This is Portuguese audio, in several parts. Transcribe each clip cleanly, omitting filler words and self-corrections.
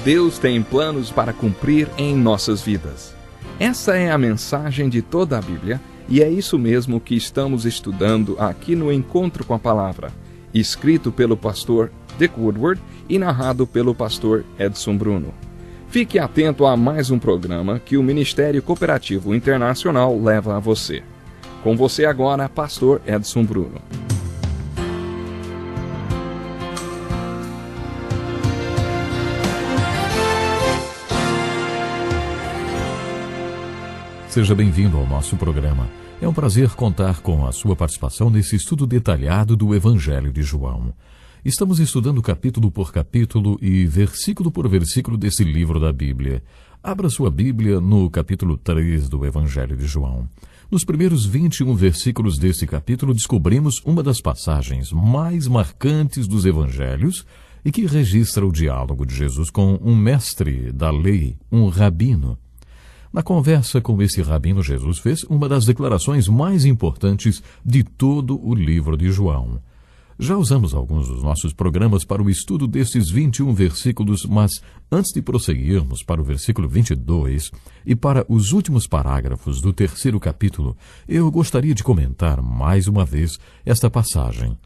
Deus tem planos para cumprir em nossas vidas. Essa é a mensagem de toda a Bíblia e é isso mesmo que estamos estudando aqui no Encontro com a Palavra, escrito pelo pastor Dick Woodward e narrado pelo pastor Edson Bruno. Fique atento a mais um programa que o Ministério Cooperativo Internacional leva a você. Com você agora, pastor Edson Bruno. Seja bem-vindo ao nosso programa. É um prazer contar com a sua participação nesse estudo detalhado do Evangelho de João. Estamos estudando capítulo por capítulo e versículo por versículo desse livro da Bíblia. Abra sua Bíblia no capítulo 3 do Evangelho de João. Nos primeiros 21 versículos desse capítulo, descobrimos uma das passagens mais marcantes dos Evangelhos e que registra o diálogo de Jesus com um mestre da lei, um rabino. Na conversa com esse rabino, Jesus fez uma das declarações mais importantes de todo o livro de João. Já usamos alguns dos nossos programas para o estudo desses 21 versículos, mas antes de prosseguirmos para o versículo 22 e para os últimos parágrafos do terceiro capítulo, eu gostaria de comentar mais uma vez esta passagem.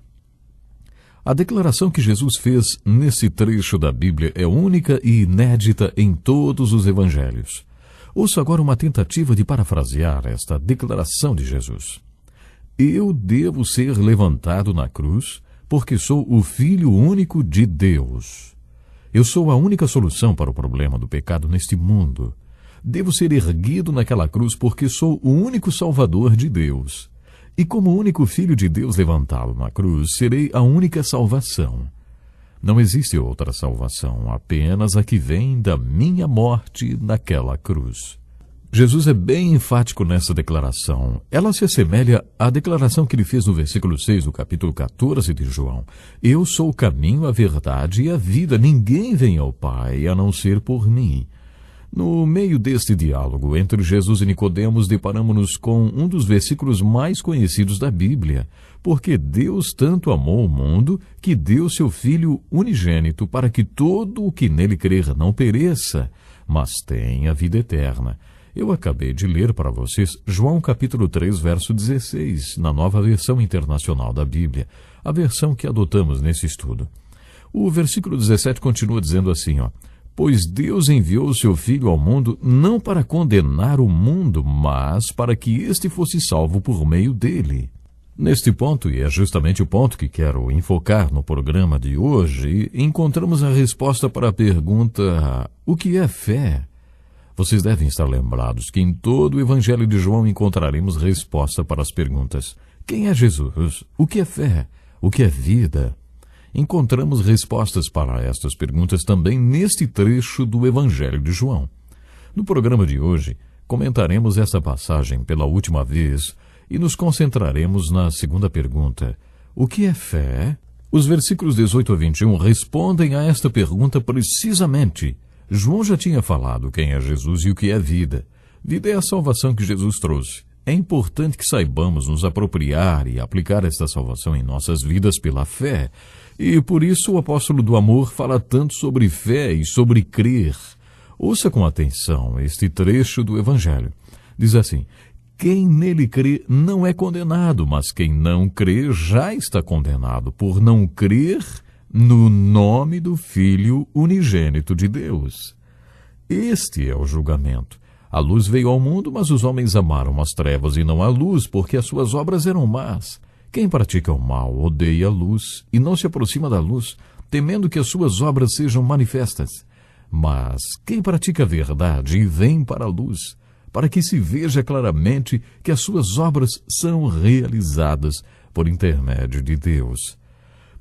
A declaração que Jesus fez nesse trecho da Bíblia é única e inédita em todos os evangelhos. Ouça agora uma tentativa de parafrasear esta declaração de Jesus. Eu devo ser levantado na cruz porque sou o Filho único de Deus. Eu sou a única solução para o problema do pecado neste mundo. Devo ser erguido naquela cruz porque sou o único Salvador de Deus. E como único Filho de Deus levantado na cruz, serei a única salvação. Não existe outra salvação, apenas a que vem da minha morte naquela cruz. Jesus é bem enfático nessa declaração. Ela se assemelha à declaração que ele fez no versículo 6 do capítulo 14 de João. Eu sou o caminho, a verdade e a vida. Ninguém vem ao Pai a não ser por mim. No meio deste diálogo entre Jesus e Nicodemos, deparamos-nos com um dos versículos mais conhecidos da Bíblia. Porque Deus tanto amou o mundo que deu seu Filho unigênito para que todo o que nele crer não pereça, mas tenha vida eterna. Eu acabei de ler para vocês João capítulo 3, verso 16, na Nova Versão Internacional da Bíblia, a versão que adotamos nesse estudo. O versículo 17 continua dizendo assim, Pois Deus enviou o seu Filho ao mundo não para condenar o mundo, mas para que este fosse salvo por meio dele. Neste ponto, e é justamente o ponto que quero enfocar no programa de hoje, encontramos a resposta para a pergunta: o que é fé? Vocês devem estar lembrados que em todo o Evangelho de João encontraremos resposta para as perguntas: quem é Jesus? O que é fé? O que é vida? Encontramos respostas para estas perguntas também neste trecho do Evangelho de João. No programa de hoje, comentaremos essa passagem pela última vez e nos concentraremos na segunda pergunta: o que é fé? Os versículos 18 a 21 respondem a esta pergunta precisamente. João já tinha falado quem é Jesus e o que é vida. Vida é a salvação que Jesus trouxe. É importante que saibamos nos apropriar e aplicar esta salvação em nossas vidas pela fé. E por isso o apóstolo do amor fala tanto sobre fé e sobre crer. Ouça com atenção este trecho do Evangelho. Diz assim: quem nele crê não é condenado, mas quem não crê já está condenado por não crer no nome do Filho unigênito de Deus. Este é o julgamento. A luz veio ao mundo, mas os homens amaram as trevas e não a luz, porque as suas obras eram más. Quem pratica o mal odeia a luz e não se aproxima da luz, temendo que as suas obras sejam manifestas. Mas quem pratica a verdade vem para a luz, para que se veja claramente que as suas obras são realizadas por intermédio de Deus.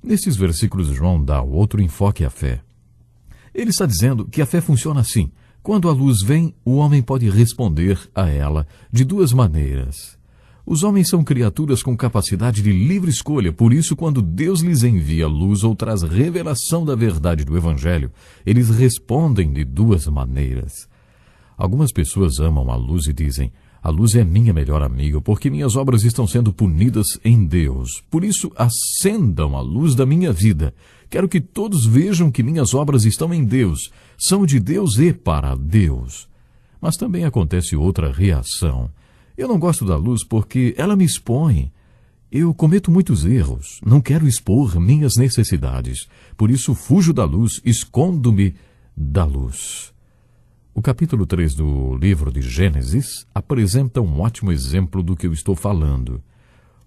Nestes versículos, João dá outro enfoque à fé. Ele está dizendo que a fé funciona assim. Quando a luz vem, o homem pode responder a ela de duas maneiras. Os homens são criaturas com capacidade de livre escolha, por isso, quando Deus lhes envia luz ou traz revelação da verdade do Evangelho, eles respondem de duas maneiras. Algumas pessoas amam a luz e dizem: a luz é minha melhor amiga, porque minhas obras estão sendo punidas em Deus. Por isso, acendam a luz da minha vida. Quero que todos vejam que minhas obras estão em Deus, são de Deus e para Deus. Mas também acontece outra reação. Eu não gosto da luz porque ela me expõe. Eu cometo muitos erros, não quero expor minhas necessidades. Por isso fujo da luz, escondo-me da luz. O capítulo 3 do livro de Gênesis apresenta um ótimo exemplo do que eu estou falando.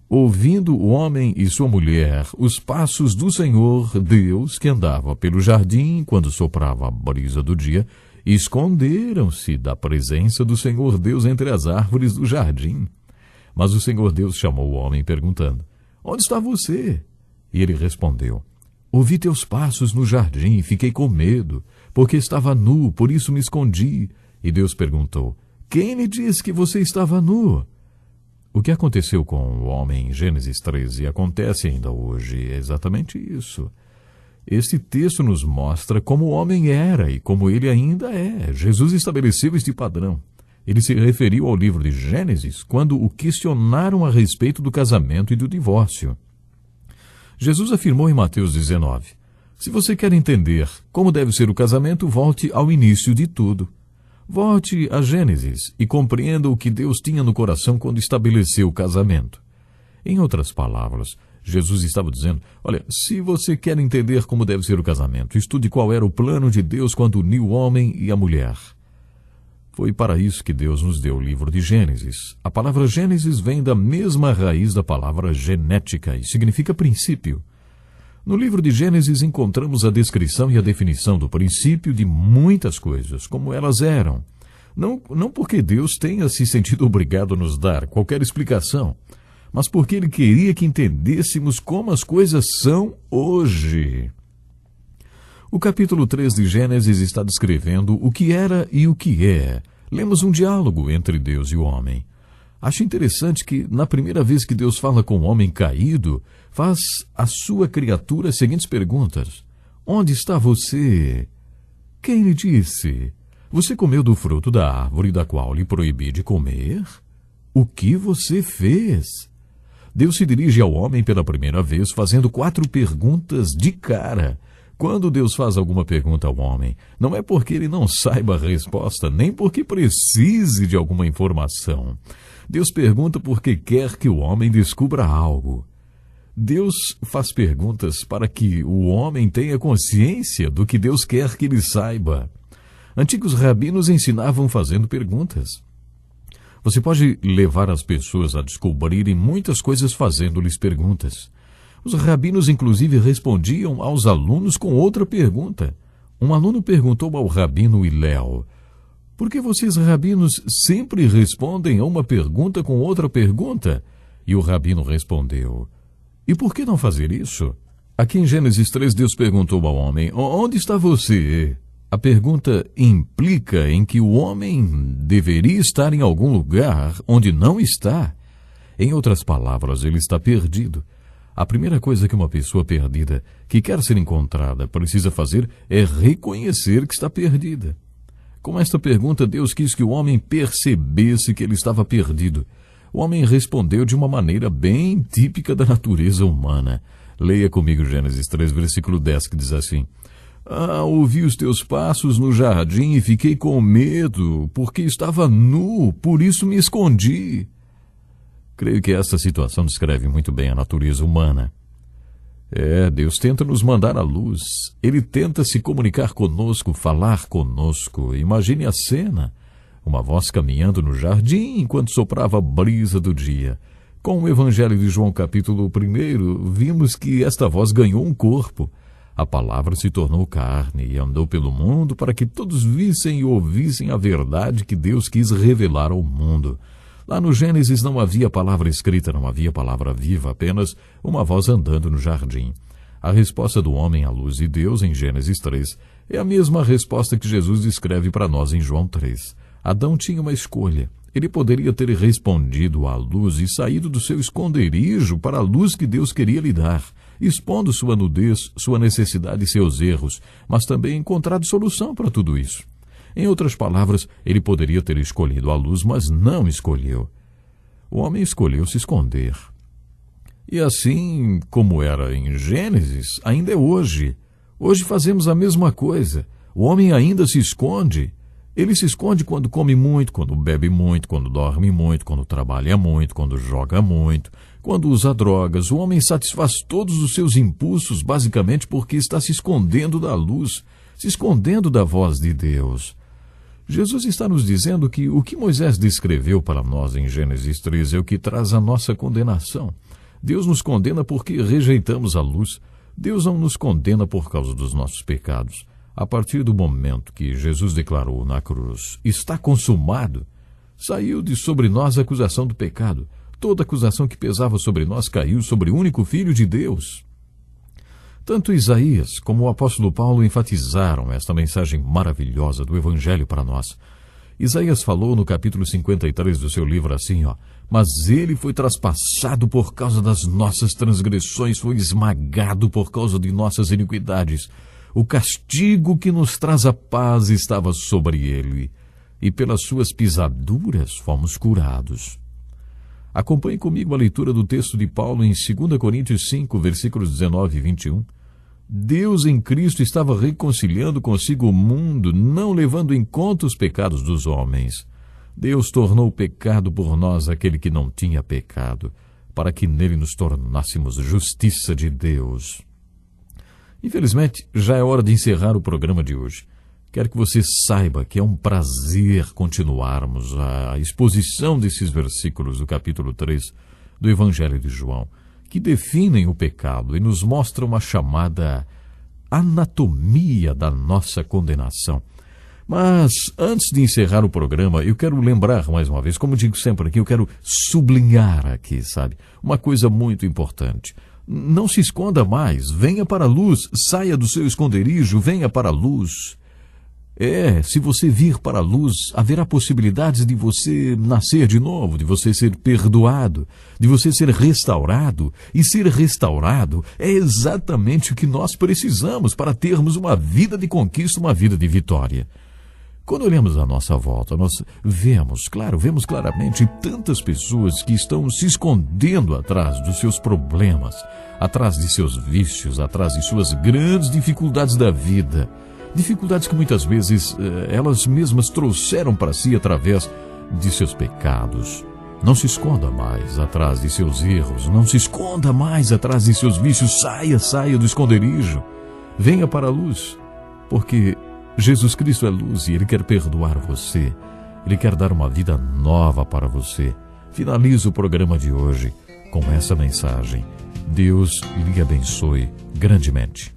Ouvindo o homem e sua mulher os passos do Senhor Deus, que andava pelo jardim quando soprava a brisa do dia, esconderam-se da presença do Senhor Deus entre as árvores do jardim. Mas o Senhor Deus chamou o homem perguntando: onde está você? E ele respondeu: ouvi teus passos no jardim e fiquei com medo, porque estava nu, por isso me escondi. E Deus perguntou: quem lhe disse que você estava nu? O que aconteceu com o homem em Gênesis 13 acontece ainda hoje, é exatamente isso. Este texto nos mostra como o homem era e como ele ainda é. Jesus estabeleceu este padrão. Ele se referiu ao livro de Gênesis quando o questionaram a respeito do casamento e do divórcio. Jesus afirmou em Mateus 19, se você quer entender como deve ser o casamento, volte ao início de tudo. Volte a Gênesis e compreenda o que Deus tinha no coração quando estabeleceu o casamento. Em outras palavras, Jesus estava dizendo, olha, se você quer entender como deve ser o casamento, estude qual era o plano de Deus quando uniu o homem e a mulher. Foi para isso que Deus nos deu o livro de Gênesis. A palavra Gênesis vem da mesma raiz da palavra genética e significa princípio. No livro de Gênesis encontramos a descrição e a definição do princípio de muitas coisas, como elas eram. Não porque Deus tenha se sentido obrigado a nos dar qualquer explicação, mas porque Ele queria que entendêssemos como as coisas são hoje. O capítulo 3 de Gênesis está descrevendo o que era e o que é. Lemos um diálogo entre Deus e o homem. Acho interessante que, na primeira vez que Deus fala com o homem caído, faz à sua criatura as seguintes perguntas. Onde está você? Quem lhe disse? Você comeu do fruto da árvore da qual lhe proibi de comer? O que você fez? Deus se dirige ao homem pela primeira vez fazendo 4 perguntas de cara. Quando Deus faz alguma pergunta ao homem, não é porque ele não saiba a resposta, nem porque precise de alguma informação. Deus pergunta porque quer que o homem descubra algo. Deus faz perguntas para que o homem tenha consciência do que Deus quer que ele saiba. Antigos rabinos ensinavam fazendo perguntas. Você pode levar as pessoas a descobrirem muitas coisas fazendo-lhes perguntas. Os rabinos, inclusive, respondiam aos alunos com outra pergunta. Um aluno perguntou ao rabino Hillel, por que vocês, rabinos, sempre respondem a uma pergunta com outra pergunta? E o rabino respondeu, e por que não fazer isso? Aqui em Gênesis 3, Deus perguntou ao homem, onde está você? A pergunta implica em que o homem deveria estar em algum lugar onde não está. Em outras palavras, ele está perdido. A primeira coisa que uma pessoa perdida, que quer ser encontrada, precisa fazer é reconhecer que está perdida. Com esta pergunta, Deus quis que o homem percebesse que ele estava perdido. O homem respondeu de uma maneira bem típica da natureza humana. Leia comigo Gênesis 3, versículo 10, que diz assim, ouvi os teus passos no jardim e fiquei com medo, porque estava nu, por isso me escondi. Creio que esta situação descreve muito bem a natureza humana. Deus tenta nos mandar à luz. Ele tenta se comunicar conosco, falar conosco. Imagine a cena. Uma voz caminhando no jardim enquanto soprava a brisa do dia. Com o Evangelho de João capítulo 1, vimos que esta voz ganhou um corpo. A palavra se tornou carne e andou pelo mundo para que todos vissem e ouvissem a verdade que Deus quis revelar ao mundo. Lá no Gênesis não havia palavra escrita, não havia palavra viva, apenas uma voz andando no jardim. A resposta do homem à luz de Deus em Gênesis 3 é a mesma resposta que Jesus descreve para nós em João 3. Adão tinha uma escolha. Ele poderia ter respondido à luz e saído do seu esconderijo para a luz que Deus queria lhe dar, expondo sua nudez, sua necessidade e seus erros, mas também encontrado solução para tudo isso. Em outras palavras, ele poderia ter escolhido a luz, mas não escolheu. O homem escolheu se esconder. E assim como era em Gênesis, ainda é hoje. Hoje fazemos a mesma coisa. O homem ainda se esconde. Ele se esconde quando come muito, quando bebe muito, quando dorme muito, quando trabalha muito, quando joga muito, quando usa drogas. O homem satisfaz todos os seus impulsos basicamente porque está se escondendo da luz, se escondendo da voz de Deus. Jesus está nos dizendo que o que Moisés descreveu para nós em Gênesis 13 é o que traz a nossa condenação. Deus nos condena porque rejeitamos a luz. Deus não nos condena por causa dos nossos pecados. A partir do momento que Jesus declarou na cruz, está consumado, saiu de sobre nós a acusação do pecado. Toda acusação que pesava sobre nós caiu sobre o único Filho de Deus. Tanto Isaías como o apóstolo Paulo enfatizaram esta mensagem maravilhosa do Evangelho para nós. Isaías falou no capítulo 53 do seu livro assim, mas ele foi traspassado por causa das nossas transgressões, foi esmagado por causa de nossas iniquidades. O castigo que nos traz a paz estava sobre ele, e pelas suas pisaduras fomos curados. Acompanhe comigo a leitura do texto de Paulo em 2 Coríntios 5, versículos 19 e 21. Deus em Cristo estava reconciliando consigo o mundo, não levando em conta os pecados dos homens. Deus tornou pecado por nós aquele que não tinha pecado, para que nele nos tornássemos justiça de Deus. Infelizmente, já é hora de encerrar o programa de hoje. Quero que você saiba que é um prazer continuarmos a exposição desses versículos do capítulo 3 do Evangelho de João, que definem o pecado e nos mostram a chamada anatomia da nossa condenação. Mas, antes de encerrar o programa, eu quero lembrar mais uma vez, como digo sempre aqui, eu quero sublinhar aqui, sabe, uma coisa muito importante. Não se esconda mais, venha para a luz, saia do seu esconderijo, venha para a luz. Se você vir para a luz, haverá possibilidades de você nascer de novo, de você ser perdoado, de você ser restaurado. E ser restaurado é exatamente o que nós precisamos para termos uma vida de conquista, uma vida de vitória. Quando olhamos à nossa volta, nós vemos claramente tantas pessoas que estão se escondendo atrás dos seus problemas, atrás de seus vícios, atrás de suas grandes dificuldades da vida. Dificuldades que muitas vezes elas mesmas trouxeram para si através de seus pecados. Não se esconda mais atrás de seus erros, não se esconda mais atrás de seus vícios, saia do esconderijo. Venha para a luz, porque Jesus Cristo é luz e Ele quer perdoar você. Ele quer dar uma vida nova para você. Finalizo o programa de hoje com essa mensagem. Deus lhe abençoe grandemente.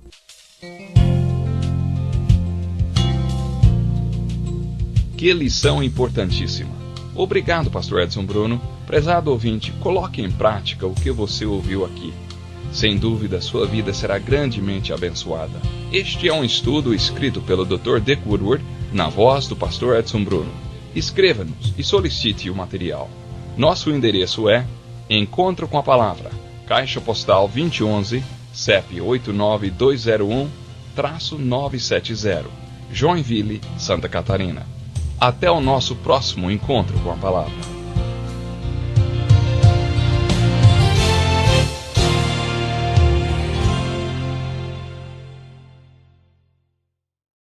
Que lição importantíssima. Obrigado, pastor Edson Bruno. Prezado ouvinte, coloque em prática o que você ouviu aqui. Sem dúvida, sua vida será grandemente abençoada. Este é um estudo escrito pelo Dr. Dick Woodward, na voz do pastor Edson Bruno. Escreva-nos e solicite o material. Nosso endereço é Encontro com a Palavra, Caixa Postal 2011, CEP 89201-970, Joinville, Santa Catarina. Até o nosso próximo encontro com a Palavra.